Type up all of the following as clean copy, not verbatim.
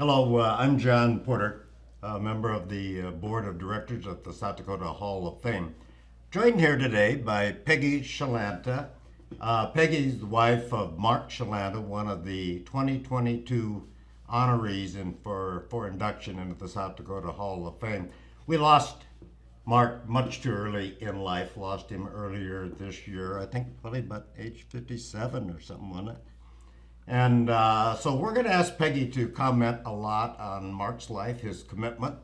Hello, I'm John Porter, a member of the Board of Directors of the South Dakota Hall of Fame. Joined here today by Peggy Shlanta. Peggy's the wife of Mark Shlanta, one of the 2022 honorees for induction into the South Dakota Hall of Fame. We lost Mark much too early in life, lost him earlier this year, I think probably about age 57 or something, wasn't it? And so we're going to ask Peggy to comment a lot on Mark's life, his commitment,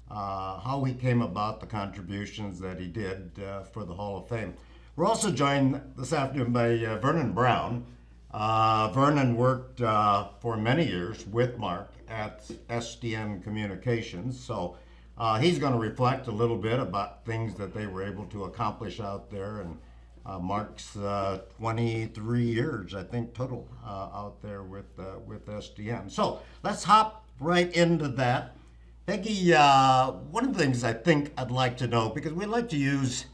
how he came about, the contributions that he did for the Hall of Fame. We're also joined this afternoon by Vernon Brown. Vernon worked for many years with Mark at SDN Communications, so he's going to reflect a little bit about things that they were able to accomplish out there, and Mark's 23 years, I think, total out there with SDN. So let's hop right into that. Peggy, one of the things I think I'd like to know, because we like to use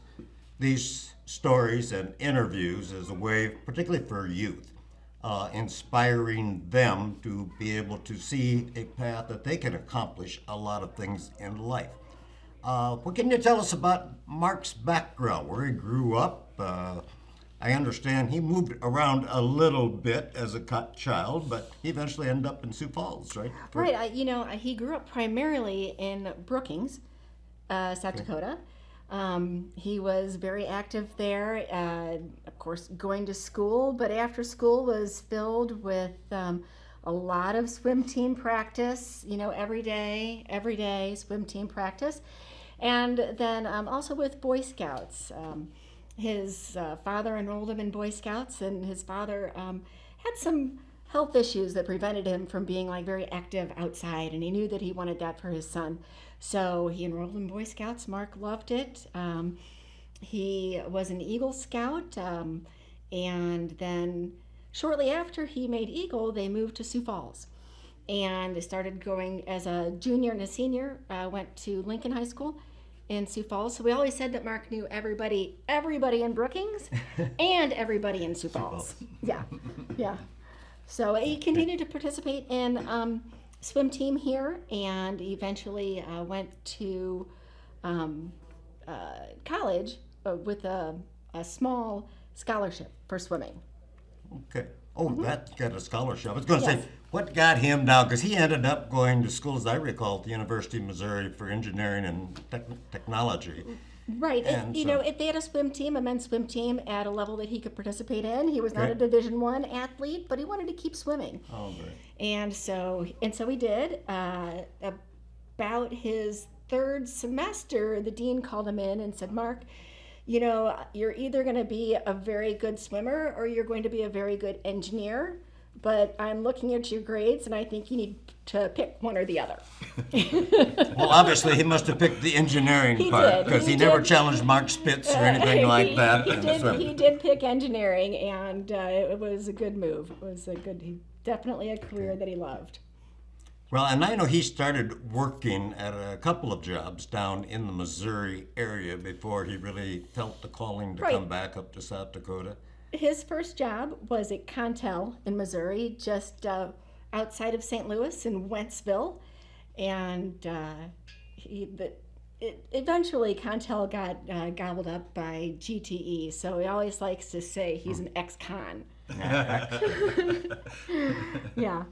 these stories and interviews as a way, particularly for youth, inspiring them to be able to see a path that they can accomplish a lot of things in life. What can you tell us about Mark's background, where he grew up? I understand he moved around a little bit as a child, but he eventually ended up in Sioux Falls, right? Right. He grew up primarily in Brookings, South Dakota. He was very active there, of course, going to school, but after school was filled with a lot of swim team practice, every day swim team practice. And then also with Boy Scouts. His father enrolled him in Boy Scouts, and his father had some health issues that prevented him from being very active outside, and he knew that he wanted that for his son. So he enrolled in Boy Scouts. Mark loved it. He was an Eagle Scout, and then shortly after he made Eagle, they moved to Sioux Falls. And they started going as a junior and a senior, went to Lincoln High School in Sioux Falls. So we always said that Mark knew everybody in Brookings and everybody in Sioux Falls. Yeah. So he continued to participate in swim team here, and eventually went to college with a small scholarship for swimming. Okay. Oh, that got a scholarship. I was going to say, what got him down? Because he ended up going to school, as I recall, at the University of Missouri for engineering and technology. Right. If they had a swim team, a men's swim team at a level that he could participate in. He was not a Division I athlete, but he wanted to keep swimming. Oh, great. And so he did. About his third semester, the dean called him in and said, Mark, you're either going to be a very good swimmer or you're going to be a very good engineer, but I'm looking at your grades and I think you need to pick one or the other. Well, obviously he must have picked the engineering part, because he never challenged Mark Spitz or anything like that. He did pick engineering, and it was a good move. It was definitely a career that he loved. Well, and I know he started working at a couple of jobs down in the Missouri area before he really felt the calling to come back up to South Dakota. His first job was at Contel in Missouri, just outside of St. Louis in Wentzville. And eventually Contel got gobbled up by GTE, so he always likes to say he's an ex-con. Yeah.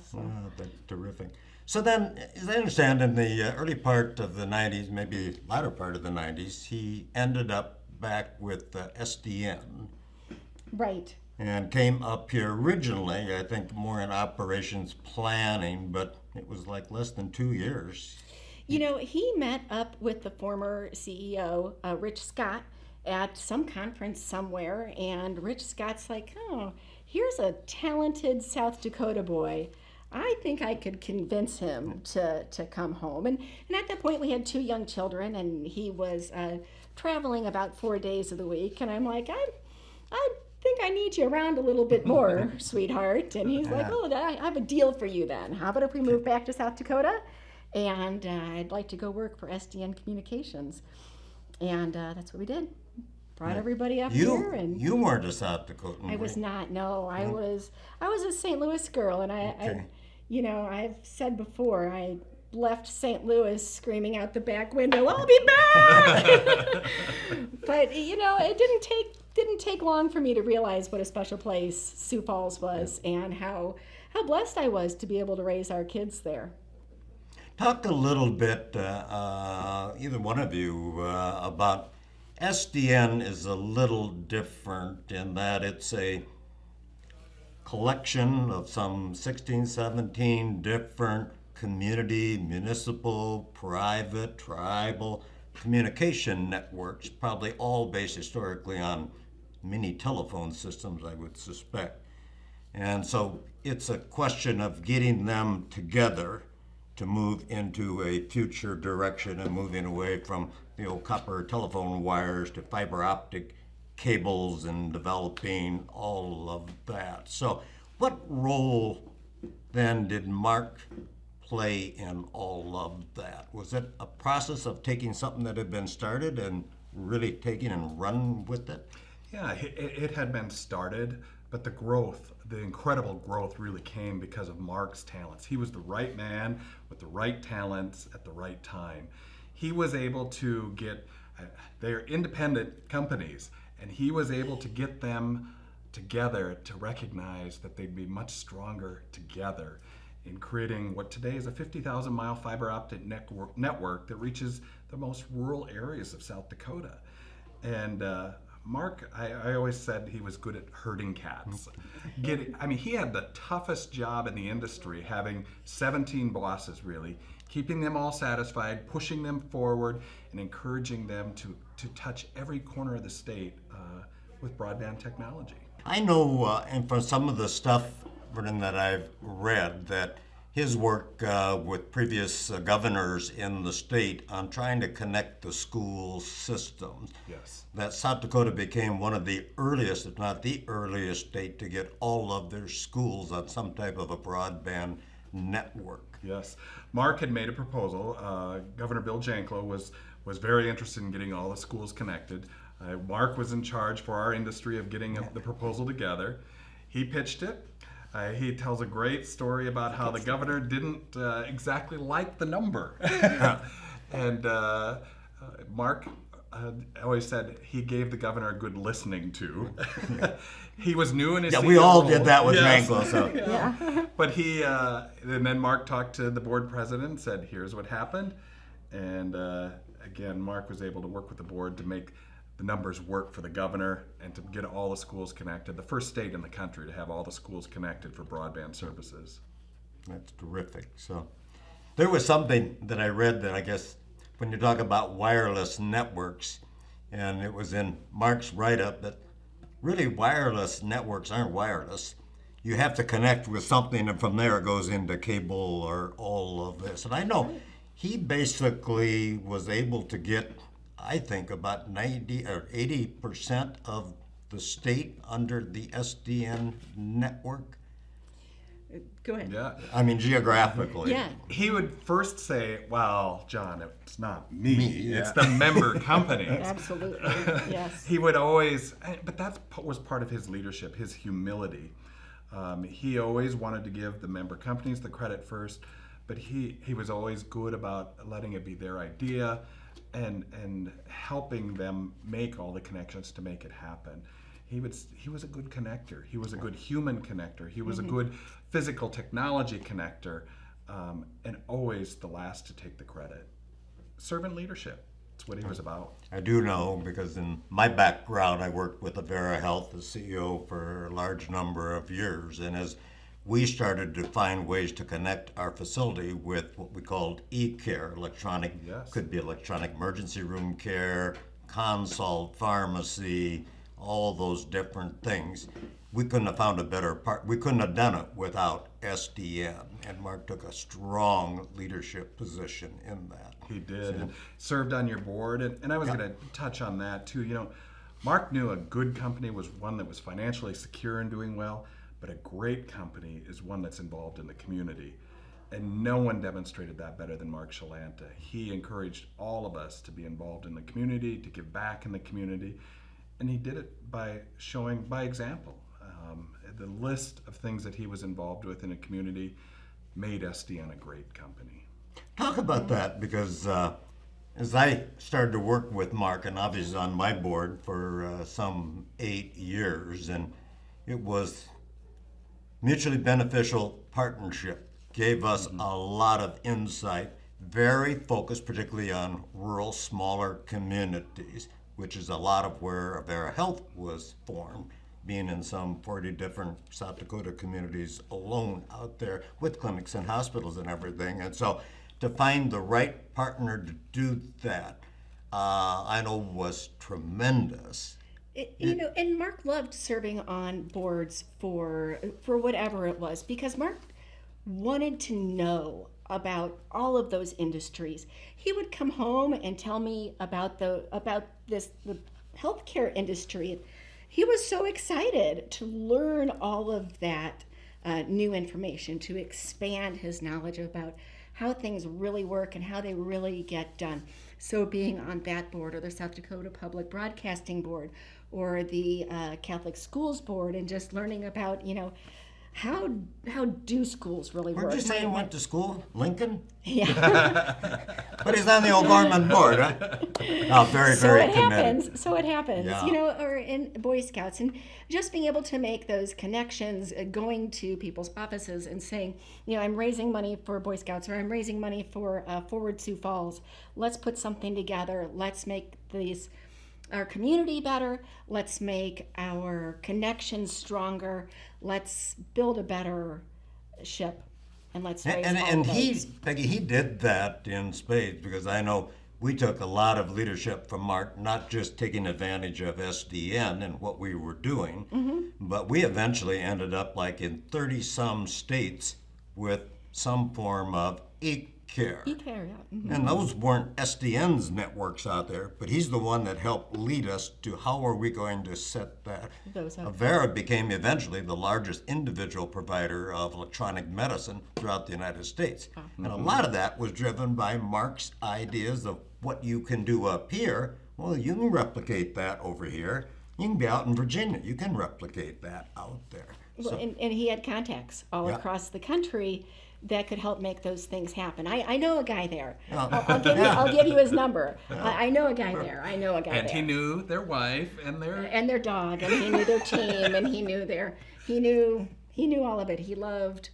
So. Oh, that's terrific. So then, as I understand, in the early part of the 90s, maybe latter part of the 90s, he ended up back with SDN. Right. And came up here originally, I think, more in operations planning, but it was like less than 2 years. He met up with the former CEO, Rich Scott, at some conference somewhere, and Rich Scott's like, oh, here's a talented South Dakota boy. I think I could convince him to come home. And at that point, we had 2 young children, and he was traveling about 4 days of the week. And I'm like, I think I need you around a little bit more, sweetheart. And he's like, oh, I have a deal for you then. How about if we move back to South Dakota? And I'd like to go work for SDN Communications. And that's what we did. Brought everybody up here, and you weren't a South Dakotan. I was not. No, I was a St. Louis girl, and You know, I've said before, I left St. Louis screaming out the back window, "I'll be back!" But you know, it didn't take long for me to realize what a special place Sioux Falls was, and how blessed I was to be able to raise our kids there. Talk a little bit, either one of you, about SDN is a little different in that it's a collection of some 16, 17 different community, municipal, private, tribal communication networks, probably all based historically on mini telephone systems, I would suspect. And so it's a question of getting them together to move into a future direction and moving away from the old copper telephone wires to fiber optic cables and developing all of that. So what role then did Mark play in all of that? Was it a process of taking something that had been started and really taking and run with it? Yeah, it had been started, but the growth, the incredible growth really came because of Mark's talents. He was the right man with the right talents at the right time. He was able to get, they're independent companies, and he was able to get them together to recognize that they'd be much stronger together in creating what today is a 50,000 mile fiber optic network that reaches the most rural areas of South Dakota. And Mark, I always said he was good at herding cats. He had the toughest job in the industry, having 17 bosses really, keeping them all satisfied, pushing them forward, and encouraging them to touch every corner of the state with broadband technology. I know, and from some of the stuff, Vernon, that I've read, that his work with previous governors in the state on trying to connect the school systems. Yes. That South Dakota became one of the earliest, if not the earliest state to get all of their schools on some type of a broadband network. Yes. Mark had made a proposal. Governor Bill Janklow was very interested in getting all the schools connected. Mark was in charge for our industry of getting the proposal together. He pitched it. He tells a great story about how the governor didn't exactly like the number. And Mark always said he gave the governor a good listening to. He was new in his Yeah, we all role. did that with Yes. Janklow. So. Yeah. But and then Mark talked to the board president and said, here's what happened. And again, Mark was able to work with the board to make the numbers work for the governor and to get all the schools connected. The first state in the country to have all the schools connected for broadband services. That's terrific. So there was something that I read that I guess when you talk about wireless networks, and it was in Mark's write-up that really wireless networks aren't wireless. You have to connect with something, and from there it goes into cable or all of this. And I know he basically was able to get, I think, about 90 or 80% of the state under the SDN network. Go ahead. Yeah. I mean, geographically. Yeah. He would first say, well, John, it's not me. yeah. It's the member companies. Absolutely. Yes. He would always, but that was part of his leadership, his humility. He always wanted to give the member companies the credit first, but he was always good about letting it be their idea and helping them make all the connections to make it happen. He was a good connector. He was a good human connector. He was a good physical technology connector, and always the last to take the credit. Servant leadership. That's what he was about. I do know because in my background, I worked with Avera Health as CEO for a large number of years. And as we started to find ways to connect our facility with what we called e-care, electronic, Yes. could be electronic emergency room care, consult, pharmacy, all those different things. We couldn't have found a better part. We couldn't have done it without SDN. And Mark took a strong leadership position in that. He did, and served on your board, and I was going to touch on that too. You know, Mark knew a good company was one that was financially secure and doing well, but a great company is one that's involved in the community. And no one demonstrated that better than Mark Shlanta. He encouraged all of us to be involved in the community, to give back in the community, and he did it by showing by example. The list of things that he was involved with in a community, made SDN a great company. Talk about that, because as I started to work with Mark, and obviously on my board for some 8 years, and it was mutually beneficial partnership, gave us a lot of insight, very focused particularly on rural, smaller communities, which is a lot of where Avera Health was formed, being in some 40 different South Dakota communities alone out there with clinics and hospitals and everything. And so to find the right partner to do that, I know was tremendous. And Mark loved serving on boards for whatever it was, because Mark wanted to know about all of those industries. He would come home and tell me about the healthcare industry. He was so excited to learn all of that new information, to expand his knowledge about how things really work and how they really get done. So being on that board, or the South Dakota Public Broadcasting Board, or the Catholic Schools Board, and just learning about, how do schools really work? Where'd you say you went to school? Lincoln? Yeah. But he's on the old Gorman board, huh? Oh, very, So very it committed. happens. So it happens. Yeah. Or in Boy Scouts, and just being able to make those connections, going to people's offices and saying, I'm raising money for Boy Scouts, or I'm raising money for Forward Sioux Falls. Let's put something together. Let's make our community better. Let's make our connections stronger. Let's build a better ship, and let's raise all And of those. Peggy, he did that in spades, because I know we took a lot of leadership from Mark, not just taking advantage of SDN and what we were doing, but we eventually ended up like in 30-some states with some form of e-care. E-care, yeah. Mhm. And those weren't SDN's networks out there, but he's the one that helped lead us to how are we going to set that. Those up. Avera became eventually the largest individual provider of electronic medicine throughout the United States. And a lot of that was driven by Mark's ideas of what you can do up here. Well, you can replicate that over here. You can be out in Virginia. You can replicate that out there. Well, So, and he had contacts all Yeah. across the country that could help make those things happen. I know a guy there. Yeah. I'll give you his number. I know a guy there. I know a guy And there. he knew their wife and their And their dog, and he knew their team, and he knew all of it. He loved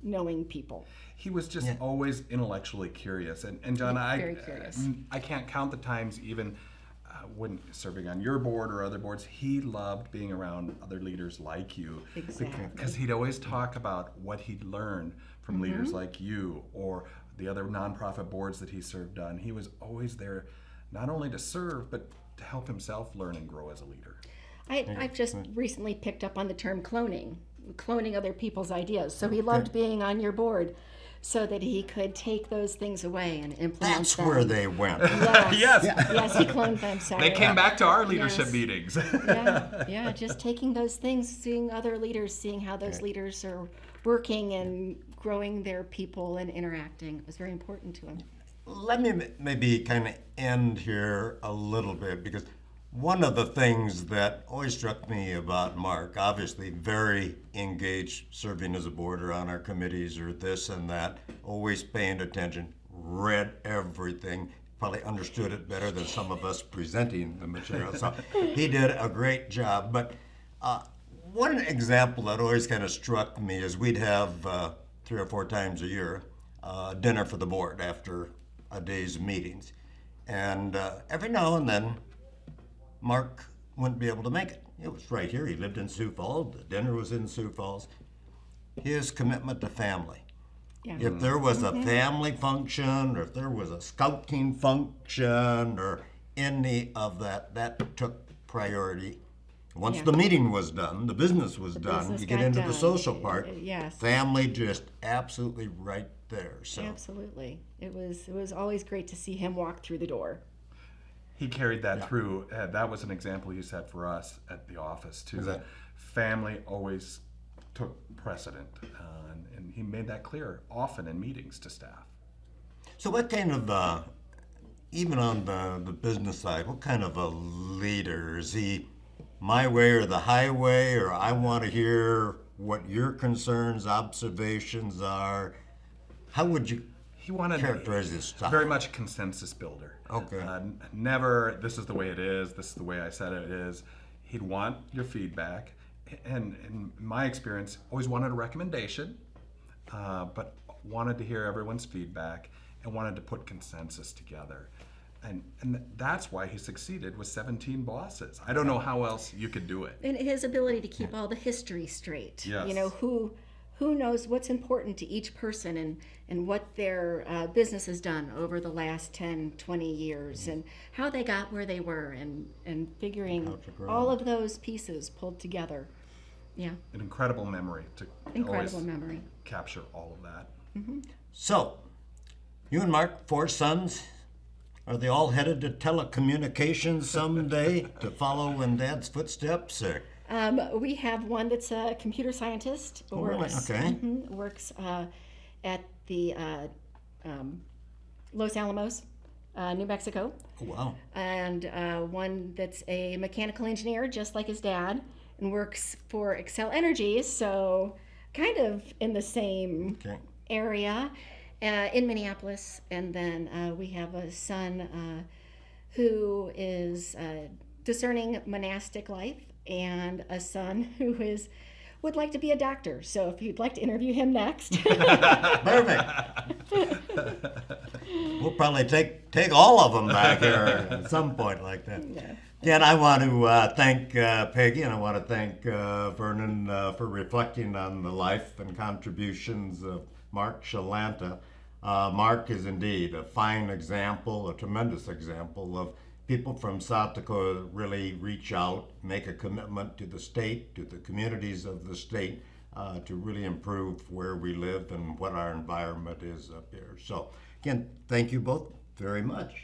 knowing people. he was just always intellectually curious. And John, Very curious. I can't count the times, even when serving on your board or other boards, he loved being around other leaders like you. Exactly. Because he'd always talk about what he'd learned from leaders like you or the other nonprofit boards that he served on. He was always there not only to serve, but to help himself learn and grow as a leader. I've just recently picked up on the term cloning other people's ideas. So he loved being on your board, so that he could take those things away and implement that's them. where they went. Yes. Yes, he cloned them. Sorry. They came back to our leadership Yes. meetings. Yeah, just taking those things, seeing other leaders, seeing how those leaders are working and growing their people and interacting. It was very important to him. Let me maybe kind of end here a little bit, because one of the things that always struck me about Mark, obviously very engaged serving as a board or on our committees or this and that, always paying attention, read everything, probably understood it better than some of us presenting the material. So he did a great job. But one example that always kind of struck me is we'd have 3 or 4 times a year dinner for the board after a day's meetings. And every now and then, Mark wouldn't be able to make it. It was right here. He lived in Sioux Falls. The dinner was in Sioux Falls. His commitment to family. Yeah. If there was a family function, or if there was a scouting function, or any of that, that took priority. Once Yeah. the meeting was done, the business was done, business you get got into the done. social part. Yes. Family just absolutely right there. So Absolutely. It was always great to see him walk through the door. He carried that through. That was an example he set for us at the office too. Is that- Family always took precedent, and he made that clear often in meetings to staff. So what kind of, even on the business side, what kind of a leader? Is he my way or the highway, or I want to hear what your concerns, observations are. How would you He wanted characterize his style? very much a consensus builder. Okay. Never, this is the way it is, this is the way I said it is. He'd want your feedback, and in my experience, always wanted a recommendation, but wanted to hear everyone's feedback and wanted to put consensus together. And that's why he succeeded with 17 bosses. I don't know how else you could do it. And his ability to keep all the history straight. Yes. You know, who knows what's important to each person and what their business has done over the last 10, 20 years and how they got where they were and figuring all of those pieces pulled together. Yeah, An incredible memory to incredible always memory. capture all of that. So, you and Mark, 4 sons. Are they all headed to telecommunications someday to follow in Dad's footsteps? Or? We have one that's a computer scientist. Oh, really? Okay. Works at the Los Alamos, New Mexico. Oh, wow. And one that's a mechanical engineer, just like his dad, and works for Excel Energy, so kind of in the same Okay. area in Minneapolis. And then we have a son who is discerning monastic life, and a son who would like to be a doctor. So if you'd like to interview him next. Perfect. We'll probably take all of them back here at some point like that. Yeah. Again, I want to thank Peggy, and I want to thank Vernon for reflecting on the life and contributions of Mark Shlanta. Mark is indeed a fine example, a tremendous example of people from South Dakota really reach out, make a commitment to the state, to the communities of the state, to really improve where we live and what our environment is up here. So, again, thank you both very much.